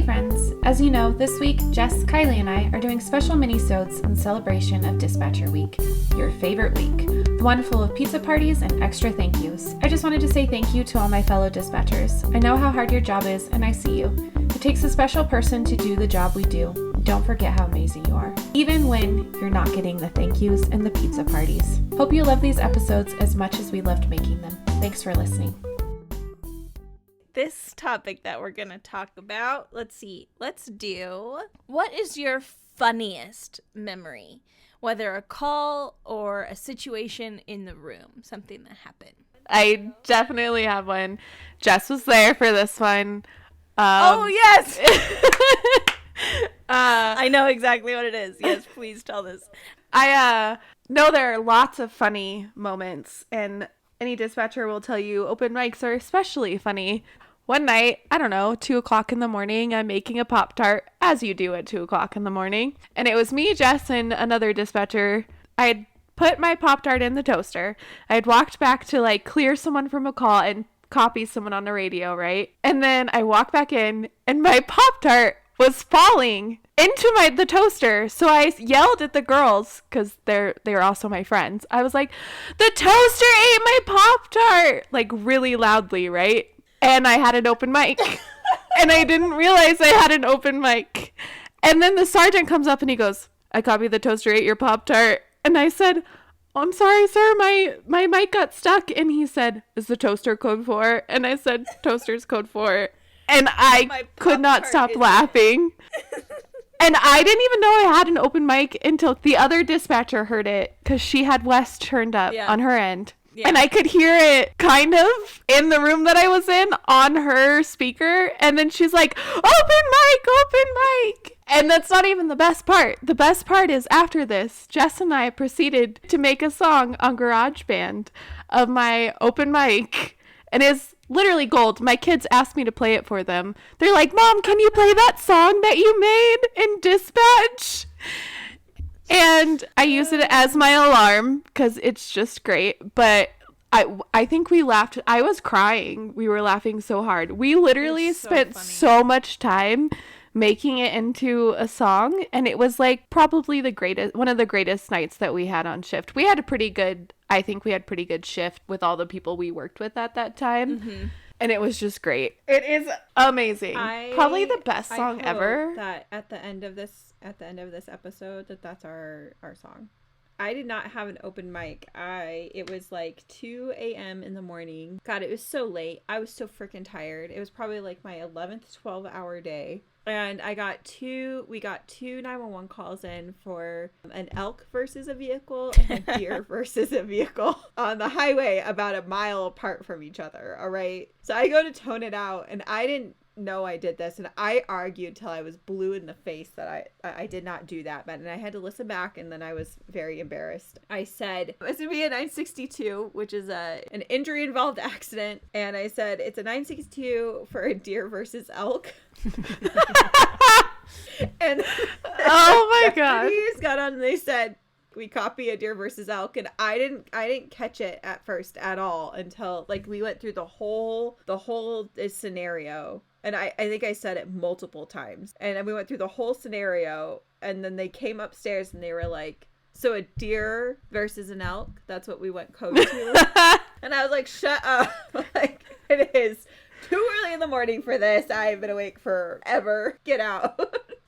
friends! As you know, this week, Jess, Kylee, and I are doing special mini-sodes in celebration of Dispatcher Week, your favorite week, the one full of pizza parties and extra thank yous. I just wanted to say thank you to all my fellow dispatchers. I know how hard your job is, and I see you. It takes a special person to do the job we do. Don't forget how amazing you are, even when you're not getting the thank yous and the pizza parties. Hope you love these episodes as much as we loved making them. Thanks for listening. This topic that we're going to talk about, let's do, what is your funniest memory? Whether a call or a situation in the room, something that happened. I definitely have one. Jess was there for this one. Oh, yes! I know exactly what it is. Yes, please tell this. I know there are lots of funny moments, and any dispatcher will tell you open mics are especially funny. One night, I don't know, 2 o'clock in the morning, I'm making a Pop-Tart, as you do at 2 o'clock in the morning. And it was me, Jess, and another dispatcher. I had put my Pop-Tart in the toaster. I had walked back to, clear someone from a call and copy someone on the radio, right? And then I walked back in, and my Pop-Tart was falling into the toaster. So I yelled at the girls, because they were also my friends. I was like, the toaster ate my Pop-Tart! Really loudly, right? And I had an open mic. And I didn't realize I had an open mic. And then the sergeant comes up and he goes, I copied the toaster ate your Pop-Tart. And I said, oh, I'm sorry, sir. My mic got stuck. And he said, is the toaster code 4? And I said, toaster's code 4. And I could not stop laughing. And I didn't even know I had an open mic until the other dispatcher heard it, because she had Wes turned up on her end. Yeah. And I could hear it kind of in the room that I was in on her speaker. And then she's like, open mic. And that's not even the best part. The best part is after this, Jess and I proceeded to make a song on GarageBand of my open mic. And it's literally gold. My kids asked me to play it for them. They're like, Mom, can you play that song that you made in Dispatch? And I use it as my alarm because it's just great. But I think we laughed. I was crying. We were laughing so hard. We literally spent so much time making it into a song. And it was probably one of the greatest nights that we had on shift. We had pretty good shift with all the people we worked with at that time. Mm-hmm. And it was just great. It is amazing. Probably the best song ever. That at the end of this episode, that's our song. I did not have an open mic. It was 2 a.m. in the morning. God, it was so late. I was so freaking tired. It was probably my 11th 12-hour day. And we got two 911 calls in for an elk versus a vehicle and a deer versus a vehicle on the highway about a mile apart from each other. All right. So I go to tone it out, and I didn't know I did this, and I argued till I was blue in the face that I did not do that, and I had to listen back, and then I was very embarrassed. I said it's gonna be a 962, which is an injury involved accident, and I said it's a 962 for a deer versus elk. And oh my god, deputies got on and they said we copy a deer versus elk, and I didn't catch it at first at all until we went through the whole scenario. And I think I said it multiple times. And then we went through the whole scenario, and then they came upstairs and they were like, so a deer versus an elk, that's what we went code to. And I was like, shut up. It is too early in the morning for this. I've been awake forever. Get out.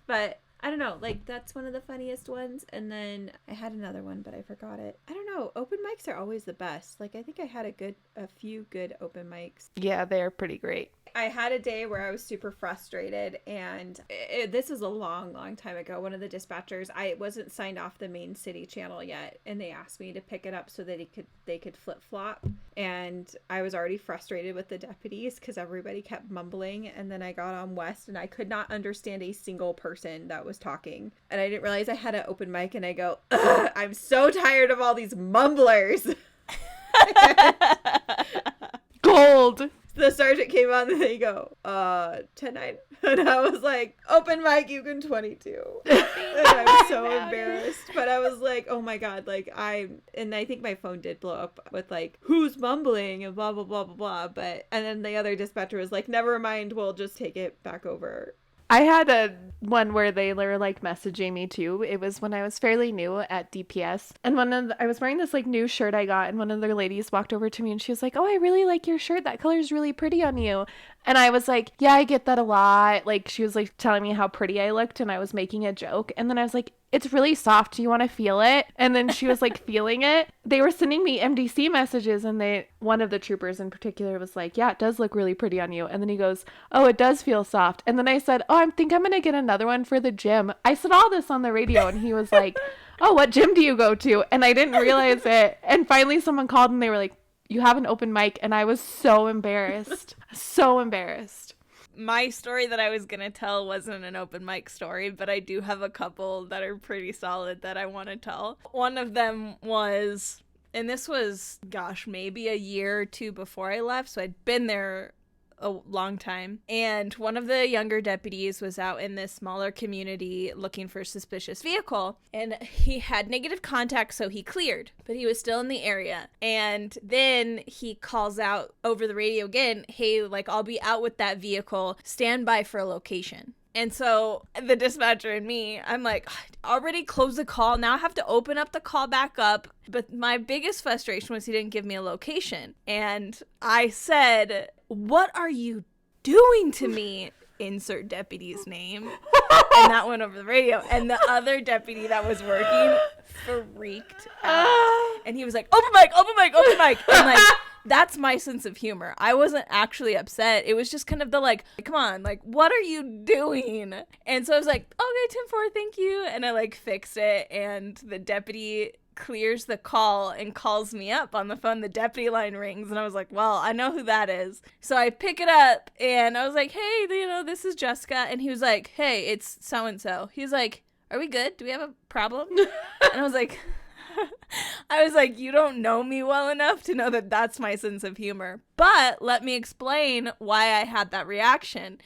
But I don't know, that's one of the funniest ones. And then I had another one, but I forgot it. I don't know. Open mics are always the best. I think I had a few good open mics. Yeah, they're pretty great. I had a day where I was super frustrated, and this was a long, long time ago. One of the dispatchers, I wasn't signed off the main city channel yet, and they asked me to pick it up so that they could flip-flop. And I was already frustrated with the deputies because everybody kept mumbling. And then I got on West, and I could not understand a single person that was talking. And I didn't realize I had an open mic, and I go, I'm so tired of all these mumblers. Gold. The sergeant came on and they go, 10-9. And I was like, open mic, you can 22. And I was so embarrassed. But I was like, oh my God, and I think my phone did blow up with who's mumbling and blah, blah, blah, blah, blah. And then the other dispatcher was like, never mind, we'll just take it back over. I had a one where they were like messaging me too. It was when I was fairly new at DPS, and I was wearing this like new shirt I got, and one of the ladies walked over to me and she was like, "Oh, I really like your shirt. That color is really pretty on you." And I was like, "Yeah, I get that a lot." Like she was like telling me how pretty I looked, and I was making a joke, and then I was like, "It's really soft. Do you want to feel it?" And then she was like feeling it. They were sending me MDC messages, and one of the troopers in particular was like, "Yeah, it does look really pretty on you." And then he goes, "Oh, it does feel soft." And then I said, "Oh, I think I'm going to get another one for the gym." I said all this on the radio, and he was like, "Oh, what gym do you go to?" And I didn't realize it. And finally someone called and they were like, "You have an open mic." And I was so embarrassed. So embarrassed. My story that I was going to tell wasn't an open mic story, but I do have a couple that are pretty solid that I want to tell. One of them was, and this was, maybe a year or two before I left, so I'd been there a long time, and one of the younger deputies was out in this smaller community looking for a suspicious vehicle, and he had negative contact, so he cleared, but he was still in the area. And then he calls out over the radio again, "Hey, like, I'll be out with that vehicle, stand by for a location." And so the dispatcher and me, I'm like, I already closed the call. Now I have to open up the call back up. But my biggest frustration was he didn't give me a location. And I said, "What are you doing to me?" Insert deputy's name. And that went over the radio. And the other deputy that was working freaked out. And he was like, "Open mic, open mic, open mic." And like, that's my sense of humor. I wasn't actually upset. It was just kind of the like, "Come on, like, what are you doing?" And so I was like, "Okay, 10-4, thank you." And I like fixed it. And the deputy clears the call and calls me up on the phone. The deputy line rings, and I was like, well, I know who that is. So I pick it up, and I was like, "Hey, this is Jessica." And he was like, "Hey, it's so-and-so." He's like, "Are we good? Do we have a problem?" And I was like, "You don't know me well enough to know that that's my sense of humor. But let me explain why I had that reaction.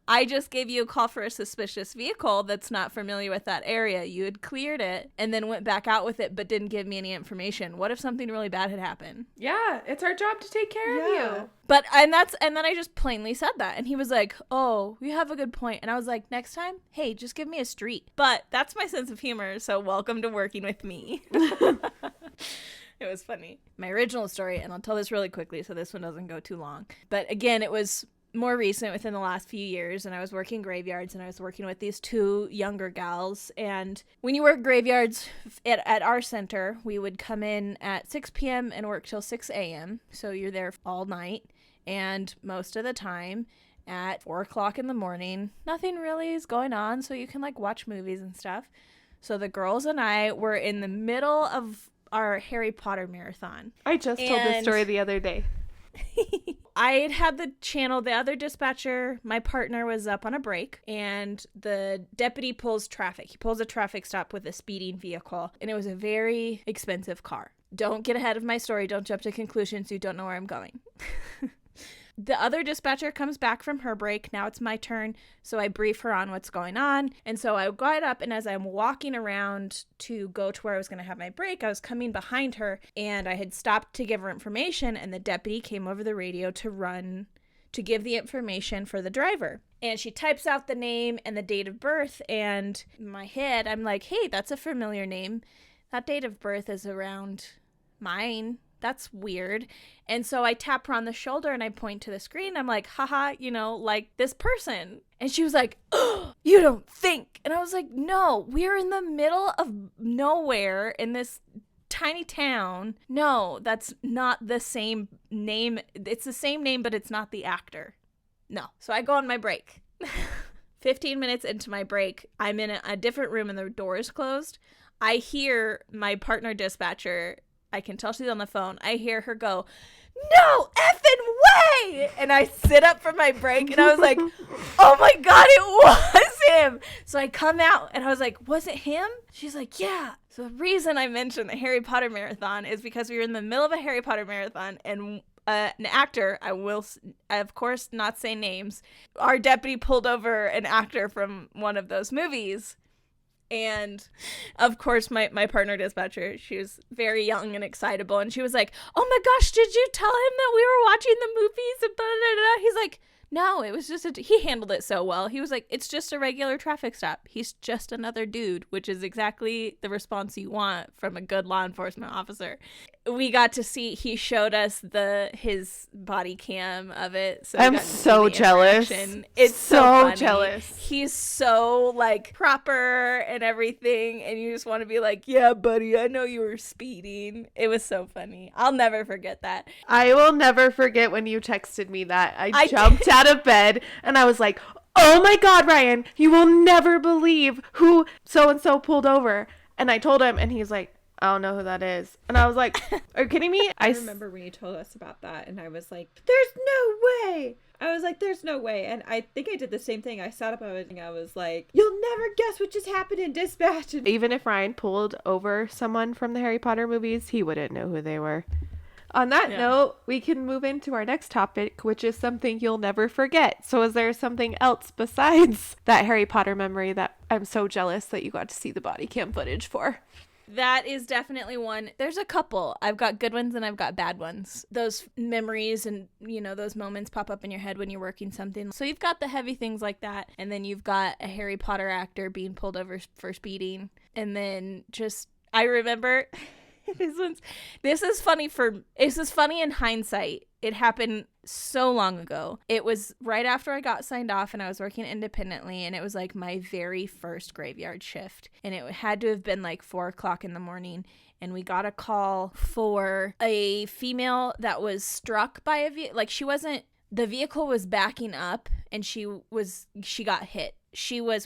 I just gave you a call for a suspicious vehicle that's not familiar with that area. You had cleared it and then went back out with it, but didn't give me any information. What if something really bad had happened?" Yeah, it's our job to take care of you. But, and then I just plainly said that. And he was like, "Oh, you have a good point." And I was like, "Next time, hey, just give me a street." But that's my sense of humor. So welcome to working with me. It was funny. My original story, and I'll tell this really quickly so this one doesn't go too long. But again, it was more recent, within the last few years, and I was working graveyards, and I was working with these two younger gals. And when you work graveyards at our center, we would come in at 6 p.m. and work till 6 a.m. So you're there all night, and most of the time at 4 o'clock in the morning, nothing really is going on, so you can like watch movies and stuff. So the girls and I were in the middle of our Harry Potter marathon. I just told this story the other day. I had the channel, the other dispatcher, my partner was up on a break, and the deputy pulls traffic. He pulls a traffic stop with a speeding vehicle, and it was a very expensive car. Don't get ahead of my story. Don't jump to conclusions. You don't know where I'm going. The other dispatcher comes back from her break. Now it's my turn. So I brief her on what's going on. And so I got up, and as I'm walking around to go to where I was going to have my break, I was coming behind her, and I had stopped to give her information, and the deputy came over the radio to give the information for the driver. And she types out the name and the date of birth, and in my head, I'm like, "Hey, that's a familiar name. That date of birth is around mine. That's weird." And so I tap her on the shoulder and I point to the screen. I'm like, "Haha, like this person." And she was like, "Oh, you don't think." And I was like, "No, we're in the middle of nowhere in this tiny town. No, that's not the same name. It's the same name, but it's not the actor." No. So I go on my break. 15 minutes into my break, I'm in a different room and the door is closed. I hear my partner dispatcher. I can tell she's on the phone. I hear her go, "No effing way!" And I sit up from my break, and I was like, "Oh my God, it was him." So I come out, and I was like, "Was it him?" She's like, "Yeah." So the reason I mentioned the Harry Potter marathon is because we were in the middle of a Harry Potter marathon, and an actor, I will, of course, not say names, our deputy pulled over an actor from one of those movies. And of course, my partner dispatcher, she was very young and excitable, and she was like, "Oh my gosh, did you tell him that we were watching the movies?" And blah, blah, blah. He's like, No, it was just he handled it so well. He was like, it's just a regular traffic stop. He's just another dude, which is exactly the response you want from a good law enforcement officer. We got to see, he showed us his body cam of it. So I'm so jealous. It's so funny. jealous. He's so like proper and everything. And you just want to be like, yeah, buddy, I know you were speeding. It was so funny. I'll never forget that. I will never forget when you texted me that. I jumped out of bed and I was like, oh my God, Ryan, you will never believe who so-and-so pulled over. And I told him and he's like, I don't know who that is. And I was like, are you kidding me? I remember when you told us about that and I was like, there's no way. I was like, there's no way. And I think I did the same thing. I sat up and I was like, you'll never guess what just happened in dispatch. And even if Ryan pulled over someone from the Harry Potter movies, he wouldn't know who they were. On that note, we can move into our next topic, which is something you'll never forget. So is there something else besides that Harry Potter memory that I'm so jealous that you got to see the body cam footage for? That is definitely one. There's a couple. I've got good ones and I've got bad ones. Those memories and, you know, those moments pop up in your head when you're working something. So you've got the heavy things like that. And then you've got a Harry Potter actor being pulled over for speeding. And then just, I remember... This is funny in hindsight. It happened so long ago. It was right after I got signed off and I was working independently, and it was like my very first graveyard shift, and it had to have been like 4:00 in the morning. And we got a call for a female that was struck by a vehicle. Like the vehicle was backing up and she got hit.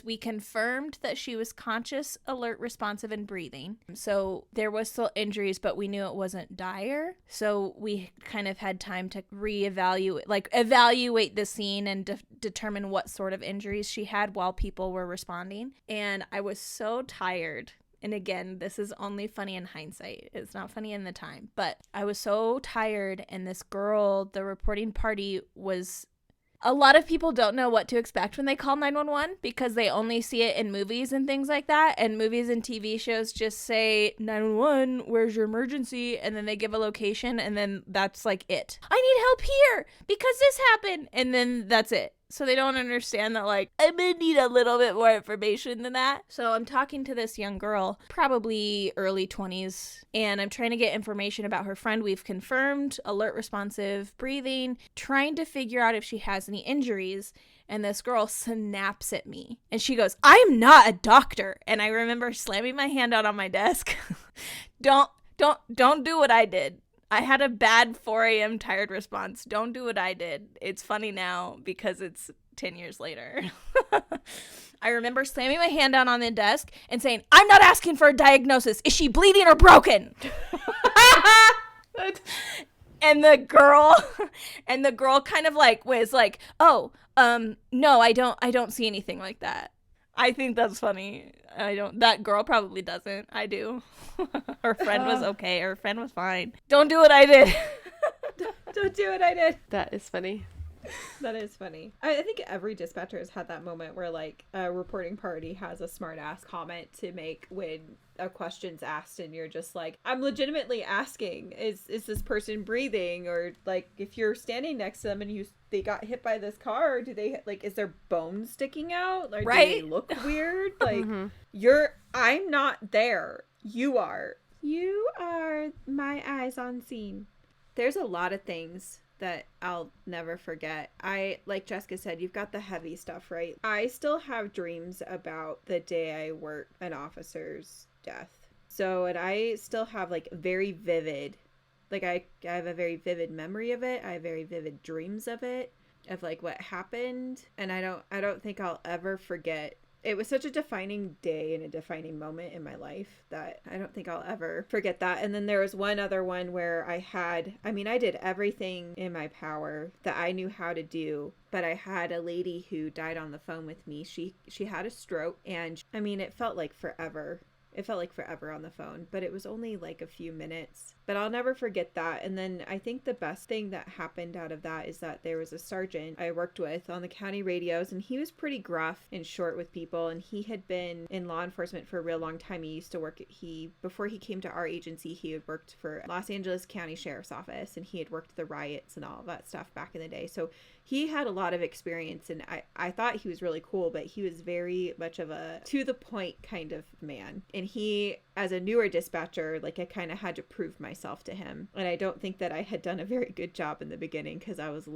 We confirmed that she was conscious, alert, responsive, and breathing. So there was still injuries, but we knew it wasn't dire. So we kind of had time to evaluate the scene and determine what sort of injuries she had while people were responding. And I was so tired. And again, this is only funny in hindsight. It's not funny in the time. But I was so tired, and this girl, the reporting party, was... A lot of people don't know what to expect when they call 911 because they only see it in movies and things like that. And movies and TV shows just say, 911, where's your emergency? And then they give a location, and then that's like it. I need help here because this happened. And then that's it. So they don't understand that, like, I'm going to need a little bit more information than that. So I'm talking to this young girl, probably early 20s, and I'm trying to get information about her friend. We've confirmed alert, responsive, breathing, trying to figure out if she has any injuries. And this girl snaps at me and she goes, I'm not a doctor. And I remember slamming my hand out on my desk. Don't do what I did. I had a bad 4 a.m. tired response. Don't do what I did. It's funny now because it's 10 years later. I remember slamming my hand down on the desk and saying, I'm not asking for a diagnosis. Is she bleeding or broken? And the girl kind of like was like, oh, no, I don't see anything like that. I think that's funny. That girl probably doesn't. I do. Her friend was okay. Her friend was fine. Don't do what I did. Don't do what I did. That is funny. That is funny. I think every dispatcher has had that moment where like a reporting party has a smart ass comment to make when a question's asked and you're just like, I'm legitimately asking, is this person breathing? Or like if you're standing next to them and they got hit by this car, do they like, is their bones sticking out? Like, right? Do they look weird? Like I'm not there. You are my eyes on scene. There's a lot of things that I'll never forget. Like Jessica said, you've got the heavy stuff, right? I still have dreams about the day I worked an officer's death. So, and I still have like very vivid, like I have a very vivid memory of it. I have very vivid dreams of it, of like what happened. And I don't think I'll ever forget. It was such a defining day and a defining moment in my life that I don't think I'll ever forget that. And then there was one other one where I did everything in my power that I knew how to do, but I had a lady who died on the phone with me. She had a stroke, and it felt like forever. It felt like forever on the phone, but it was only like a few minutes. But I'll never forget that. And then I think the best thing that happened out of that is that there was a sergeant I worked with on the county radios, and he was pretty gruff and short with people. And he had been in law enforcement for a real long time. He used to work before he came to our agency, he had worked for Los Angeles County Sheriff's Office, and he had worked the riots and all of that stuff back in the day. So he had a lot of experience, and I thought he was really cool, but he was very much of a to the point kind of man. And he, as a newer dispatcher, like I kind of had to prove myself to him. And I don't think that I had done a very good job in the beginning because I was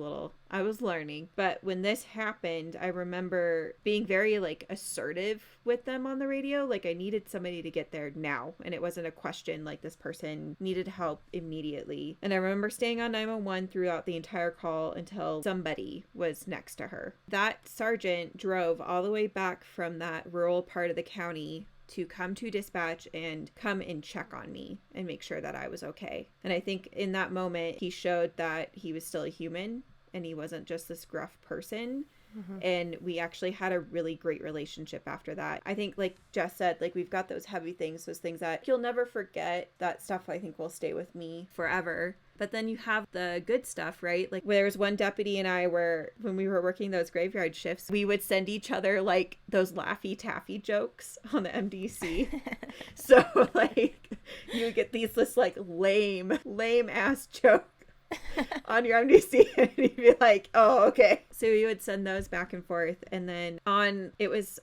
learning. But when this happened, I remember being very like assertive with them on the radio. Like I needed somebody to get there now. And it wasn't a question, like this person needed help immediately. And I remember staying on 911 throughout the entire call until somebody was next to her. That sergeant drove all the way back from that rural part of the county to come to dispatch and come and check on me and make sure that I was okay. And I think in that moment, he showed that he was still a human and he wasn't just this gruff person. Mm-hmm. And we actually had a really great relationship after that. I think, like Jess said, like we've got those heavy things, those things that you'll never forget. That stuff I think will stay with me forever. But then you have the good stuff, right? Like there was one deputy and I where when we were working those graveyard shifts, we would send each other like those Laffy Taffy jokes on the MDC. So like you would get this like lame ass joke on your MDC and you'd be like, oh, okay. So we would send those back and forth. And then I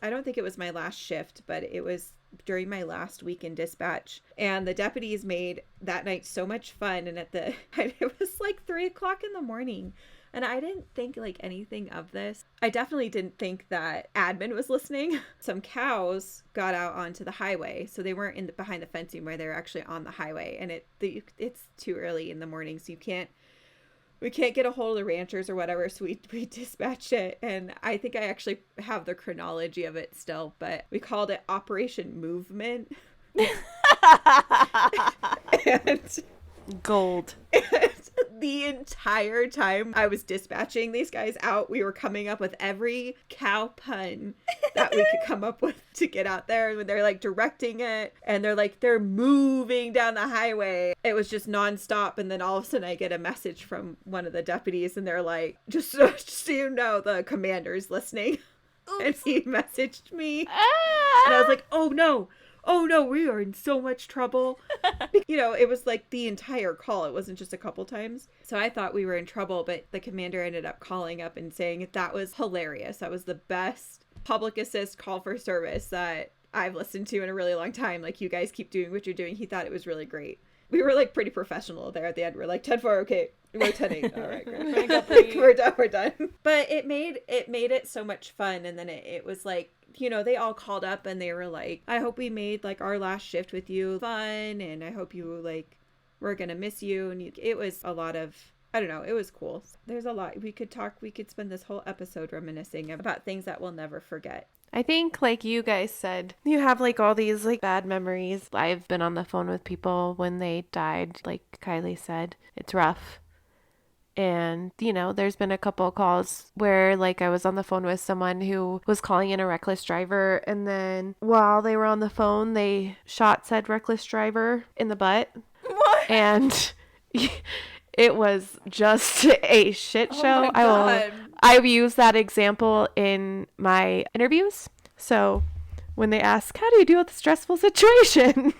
don't think it was my last shift, but it was during my last week in dispatch, and the deputies made that night so much fun. And it was like 3:00 in the morning, and I didn't think like anything of this. I definitely didn't think that admin was listening. Some cows got out onto the highway, so they weren't behind the fence anymore. They were actually on the highway, and it's too early in the morning, so we can't get a hold of the ranchers or whatever, so we dispatched it. And I think I actually have the chronology of it still, but we called it Operation Movement. And gold. And the entire time I was dispatching these guys out, we were coming up with every cow pun that we could come up with to get out there. And when they're like directing it and they're moving down the highway, it was just nonstop. And then all of a sudden I get a message from one of the deputies and they're like, just so you know, the commander's listening. Oops. And he messaged me. And I was like, oh no, we are in so much trouble. It was like the entire call. It wasn't just a couple times. So I thought we were in trouble, but the commander ended up calling up and saying that was hilarious. That was the best public assist call for service that I've listened to in a really long time. Like, you guys keep doing what you're doing. He thought it was really great. We were like pretty professional there at the end. We're like 10-4, okay. We're 10-8. All right, great. We're done. But it made it so much fun. And then it was like, they all called up and they were like, I hope we made like our last shift with you fun, and I hope you like, we're gonna miss you. And it was a lot of, I don't know, it was cool. There's a lot we could spend this whole episode reminiscing about things that we'll never forget. I think, like you guys said, you have like all these like bad memories. I've been on the phone with people when they died, like Kylee said. It's rough. And, there's been a couple of calls where like I was on the phone with someone who was calling in a reckless driver. And then while they were on the phone, they shot said reckless driver in the butt. What? And it was just a shit show. I've used that example in my interviews. So when they ask, how do you deal with a stressful situation?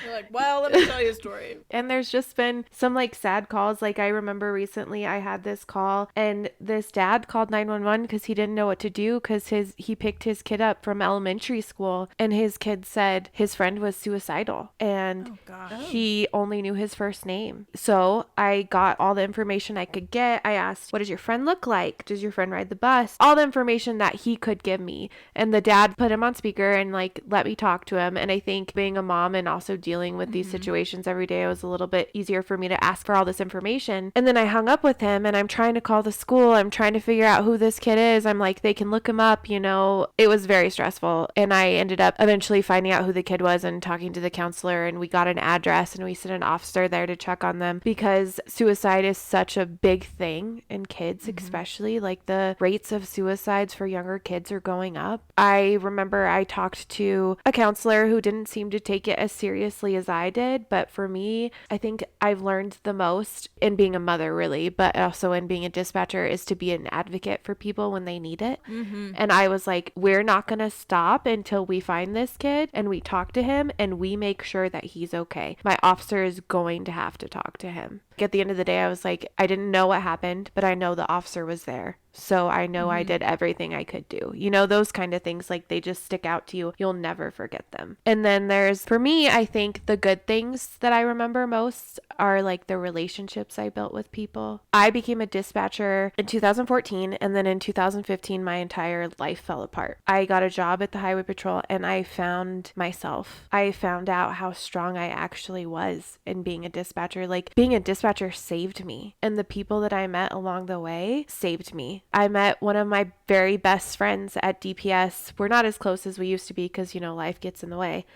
You're like, well, let me tell you a story. And there's just been some like sad calls. Like I remember recently I had this call and this dad called 911 because he didn't know what to do because he picked his kid up from elementary school and his kid said his friend was suicidal and he only knew his first name. So I got all the information I could get. I asked, what does your friend look like? Does your friend ride the bus? All the information that he could give me. And the dad put him on speaker and like let me talk to him. And I think being a mom and also dealing with these situations every day, it was a little bit easier for me to ask for all this information. And then I hung up with him and I'm trying to call the school. I'm trying to figure out who this kid is. I'm like, they can look him up, It was very stressful. And I ended up eventually finding out who the kid was and talking to the counselor, and we got an address and we sent an officer there to check on them because suicide is such a big thing in kids, especially like the rates of suicides for younger kids are going up. I remember I talked to a counselor who didn't seem to take it as seriously as I did, but for me, I think I've learned the most in being a mother, really, but also in being a dispatcher, is to be an advocate for people when they need it. And I was like, we're not going to stop until we find this kid and we talk to him and we make sure that he's okay. My officer is going to have to talk to him. At the end of the day, I was like, I didn't know what happened, but I know the officer was there. So I know I did everything I could do. You know, those kind of things, like they just stick out to you. You'll never forget them. And then there's, for me, I think the good things that I remember most are like the relationships I built with people. I became a dispatcher in 2014, and then in 2015, my entire life fell apart. I got a job at the Highway Patrol and I found myself. I found out how strong I actually was in being a dispatcher. Like being a dispatcher saved me, and the people that I met along the way saved me. I met one of my very best friends at DPS. We're not as close as we used to be because, you know, life gets in the way.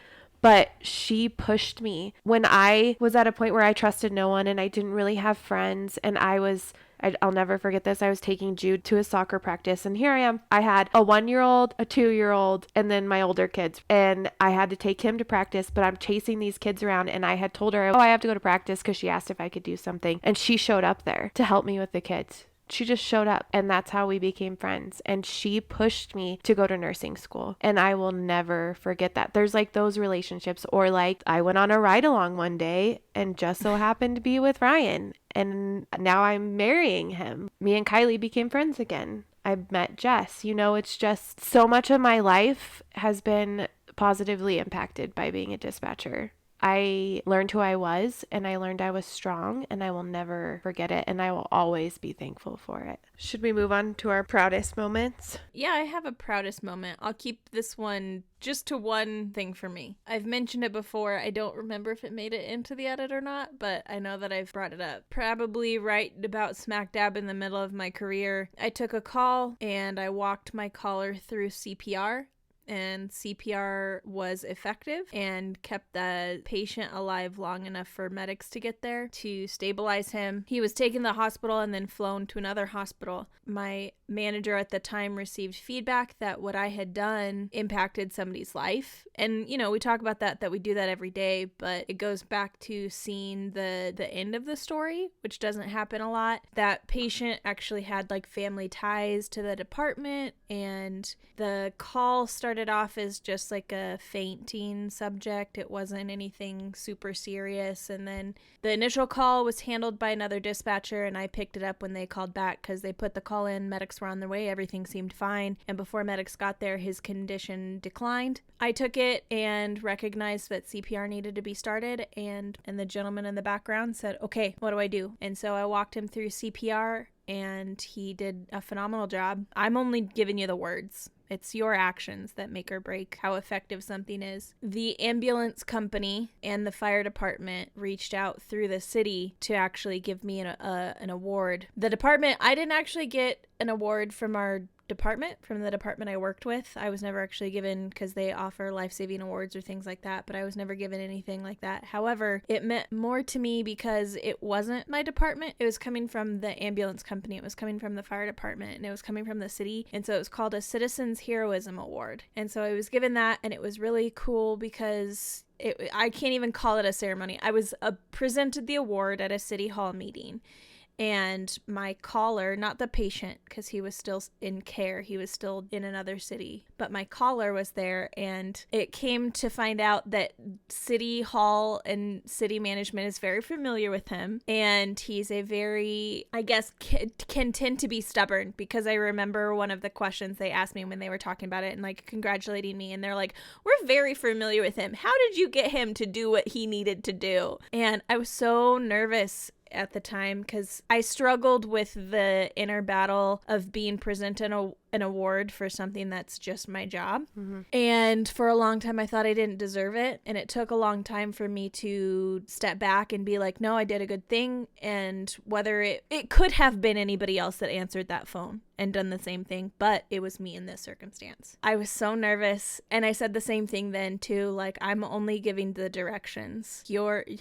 But she pushed me when I was at a point where I trusted no one and I didn't really have friends. And I'll never forget this. I was taking Jude to a soccer practice, and here I am. I had a 1-year-old, a 2-year-old, and then my older kids. And I had to take him to practice, but I'm chasing these kids around, and I had told her, oh, I have to go to practice because she asked if I could do something. And she showed up there to help me with the kids. She just showed up, and that's how we became friends. And she pushed me to go to nursing school, and I will never forget that. There's like those relationships, or like I went on a ride along one day and just so happened to be with Ryan, and now I'm marrying him. Me and Kylee became friends again. I met Jess. You know, it's just so much of my life has been positively impacted by being a dispatcher. I learned who I was, and I learned I was strong, and I will never forget it, and I will always be thankful for it. Should we move on to our proudest moments? Yeah, I have a proudest moment. I'll keep this one just to one thing for me. I've mentioned it before. I don't remember if it made it into the edit or not, but I know that I've brought it up. Probably right about smack dab in the middle of my career. I took a call, and I walked my caller through CPR. And CPR was effective and kept the patient alive long enough for medics to get there to stabilize him. He was taken to the hospital and then flown to another hospital. My manager at the time received feedback that what I had done impacted somebody's life. And, you know, we talk about that we do that every day, but it goes back to seeing the end of the story, which doesn't happen a lot. That patient actually had like family ties to the department, and the call started off as just like a fainting subject. It wasn't anything super serious. And then the initial call was handled by another dispatcher, and I picked it up when they called back because they put the call in. Medics were on their way. Everything seemed fine. And before medics got there, his condition declined. I took it and recognized that CPR needed to be started. And the gentleman in the background said, okay, what do I do? And so I walked him through CPR, and he did a phenomenal job. I'm only giving you the words. It's your actions that make or break how effective something is. The ambulance company and the fire department reached out through the city to actually give me an award. The department, I didn't actually get an award from our department, from the department I worked with. I was never actually given, because they offer life-saving awards or things like that, but I was never given anything like that. However, it meant more to me because it wasn't my department. It was coming from the ambulance company. It was coming from the fire department, and it was coming from the city. And so it was called a Citizens Heroism Award. And so I was given that, and it was really cool because I can't even call it a ceremony. I was presented the award at a city hall meeting. And my caller, not the patient, because he was still in care, he was still in another city, but my caller was there, and it came to find out that City Hall and city management is very familiar with him, and he's a very, I guess, can tend to be stubborn, because I remember one of the questions they asked me when they were talking about it and like congratulating me, and they're like, we're very familiar with him. How did you get him to do what he needed to do? And I was so nervous at the time because I struggled with the inner battle of being presented an award for something that's just my job. Mm-hmm. And for a long time I thought I didn't deserve it, and it took a long time for me to step back and be like, no, I did a good thing. And whether it could have been anybody else that answered that phone and done the same thing, but it was me in this circumstance. I was so nervous, and I said the same thing then too, like, I'm only giving the directions.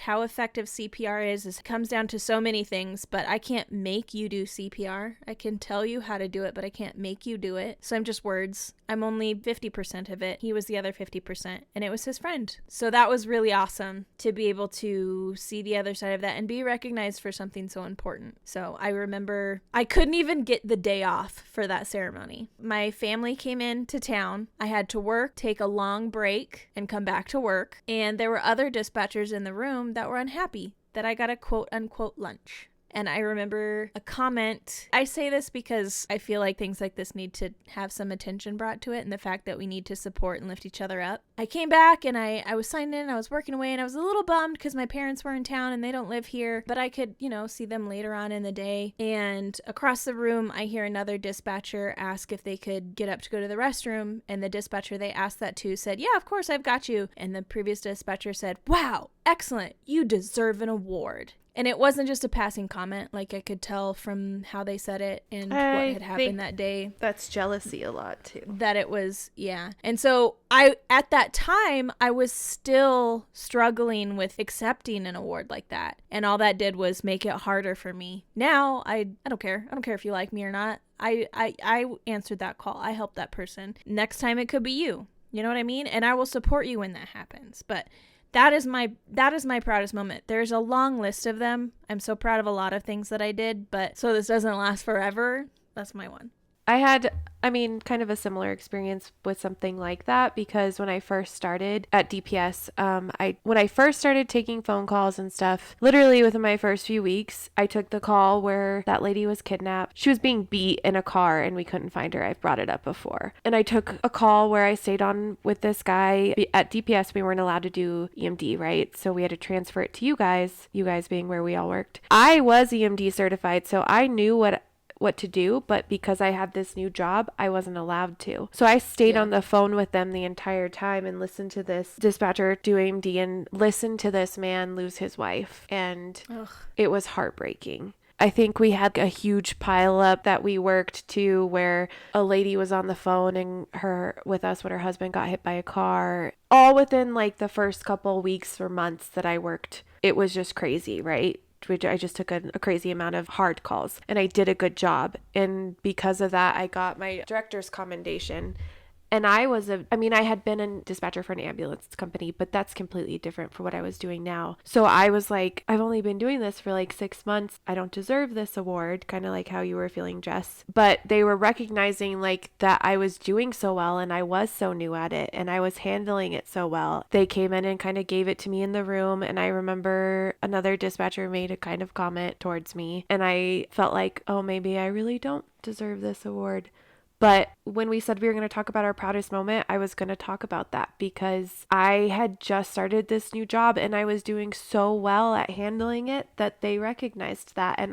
How effective CPR is comes down to so many things, but I can't make you do CPR. I can tell you how to do it, but I can't make you do it. So I'm just words. I'm only 50% of it. He was the other 50%, and it was his friend. So that was really awesome to be able to see the other side of that and be recognized for something so important. So I remember I couldn't even get the day off for that ceremony. My family came into town. I had to work, take a long break, and come back to work. And there were other dispatchers in the room that were unhappy that I got a quote unquote lunch. And I remember a comment. I say this because I feel like things like this need to have some attention brought to it, and the fact that we need to support and lift each other up. I came back and I was signed in, I was working away, and I was a little bummed because my parents were in town and they don't live here, but I could, see them later on in the day. And across the room, I hear another dispatcher ask if they could get up to go to the restroom, and the dispatcher they asked that to said, "Yeah, of course, I've got you." And the previous dispatcher said, "Wow, excellent, you deserve an award." And it wasn't just a passing comment. Like, I could tell from how they said it and what had happened that day. That's jealousy a lot, too. That it was, yeah. And so at that time, I was still struggling with accepting an award like that. And all that did was make it harder for me. Now, I don't care. I don't care if you like me or not. I answered that call. I helped that person. Next time, it could be you. You know what I mean? And I will support you when that happens. But that is my proudest moment. There's a long list of them. I'm so proud of a lot of things that I did, but so this doesn't last forever, that's my one. I had, kind of a similar experience with something like that, because when I first started at DPS, when I first started taking phone calls and stuff, literally within my first few weeks, I took the call where that lady was kidnapped. She was being beat in a car and we couldn't find her. I've brought it up before. And I took a call where I stayed on with this guy. At DPS, we weren't allowed to do EMD, right? So we had to transfer it to you guys being where we all worked. I was EMD certified, so I knew what to do, but because I had this new job, I wasn't allowed to. So I stayed on the phone with them the entire time and listened to this dispatcher do EMD and listened to this man lose his wife. And It was heartbreaking. I think we had a huge pile up that we worked to, where a lady was on the phone and with us when her husband got hit by a car. All within like the first couple weeks or months that I worked. It was just crazy, right? I just took a crazy amount of hard calls and I did a good job. And because of that, I got my director's commendation. And I had been a dispatcher for an ambulance company, but that's completely different for what I was doing now. So I was like, I've only been doing this for like 6 months. I don't deserve this award, kind of like how you were feeling, Jess. But they were recognizing like that I was doing so well and I was so new at it and I was handling it so well. They came in and kind of gave it to me in the room. And I remember another dispatcher made a kind of comment towards me. And I felt like, oh, maybe I really don't deserve this award. But when we said we were going to talk about our proudest moment, I was going to talk about that because I had just started this new job and I was doing so well at handling it that they recognized that. And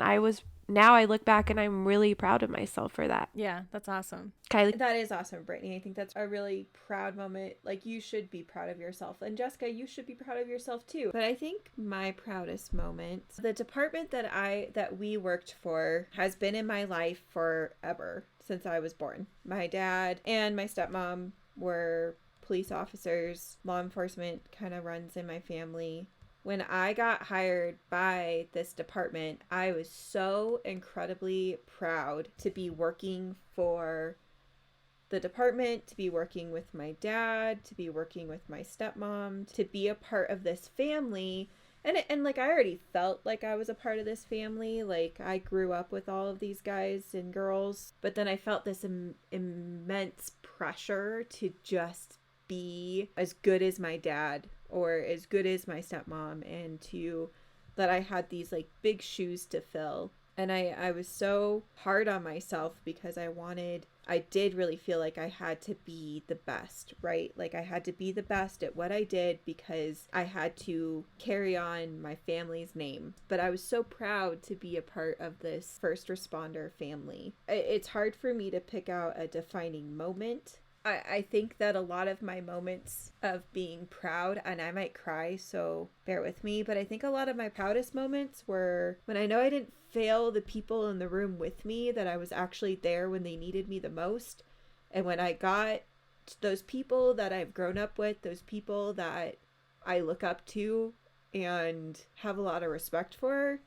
now I look back and I'm really proud of myself for that. Yeah, that's awesome. Kylee? That is awesome, Brittany. I think that's a really proud moment. Like, you should be proud of yourself. And Jessica, you should be proud of yourself too. But I think my proudest moment, the department that we worked for has been in my life forever, since I was born. My dad and my stepmom were police officers. Law enforcement kind of runs in my family. When I got hired by this department, I was so incredibly proud to be working for the department, to be working with my dad, to be working with my stepmom, to be a part of this family. And like, I already felt like I was a part of this family. Like, I grew up with all of these guys and girls, but then I felt this immense pressure to just be as good as my dad or as good as my stepmom, and that I had these like big shoes to fill. And I was so hard on myself because I did really feel like I had to be the best, right? Like, I had to be the best at what I did because I had to carry on my family's name. But I was so proud to be a part of this first responder family. It's hard for me to pick out a defining moment. I think that a lot of my moments of being proud, and I might cry, so bear with me, but I think a lot of my proudest moments were when I know I didn't fail the people in the room with me, that I was actually there when they needed me the most. And when I got those people that I've grown up with, those people that I look up to and have a lot of respect for,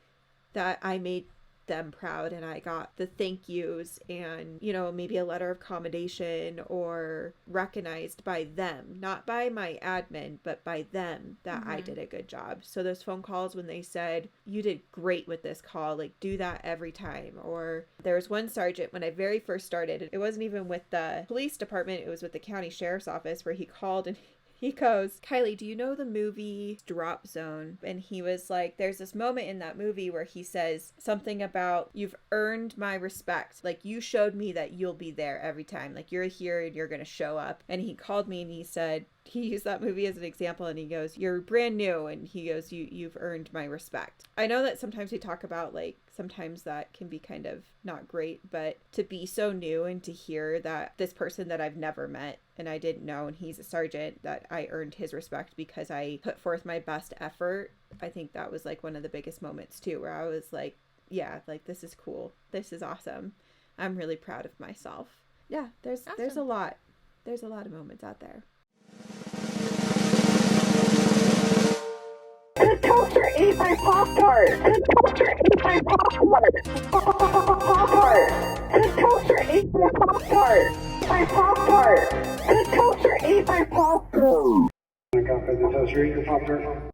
that I made them proud and I got the thank yous and, maybe a letter of commendation or recognized by them, not by my admin, but by them, that I did a good job. So those phone calls when they said, you did great with this call, like, do that every time. Or there was one sergeant when I very first started, it wasn't even with the police department, it was with the county sheriff's office, where he called and He goes, Kylee, do you know the movie Drop Zone? And he was like, there's this moment in that movie where he says something about, you've earned my respect. Like, you showed me that you'll be there every time. Like, you're here and you're going to show up. And he called me and he said, he used that movie as an example, and he goes, you're brand new. And he goes, you've earned my respect. I know that sometimes we talk about, like, sometimes that can be kind of not great, but to be so new and to hear that this person that I've never met and I didn't know, and he's a sergeant, that I earned his respect because I put forth my best effort. I think that was like one of the biggest moments too, where I was like, yeah, like, this is cool. This is awesome. I'm really proud of myself. Yeah, there's a lot. There's a lot of moments out there. Good toaster, eat my Pop-Tart. Good toaster, eat my Pop-Tart. Pop-Tart. Good toaster, eat my Pop-Tart. My Pop-Tart. Good toaster, eat my Pop-Tart. Good toaster, eat your Pop-Tart.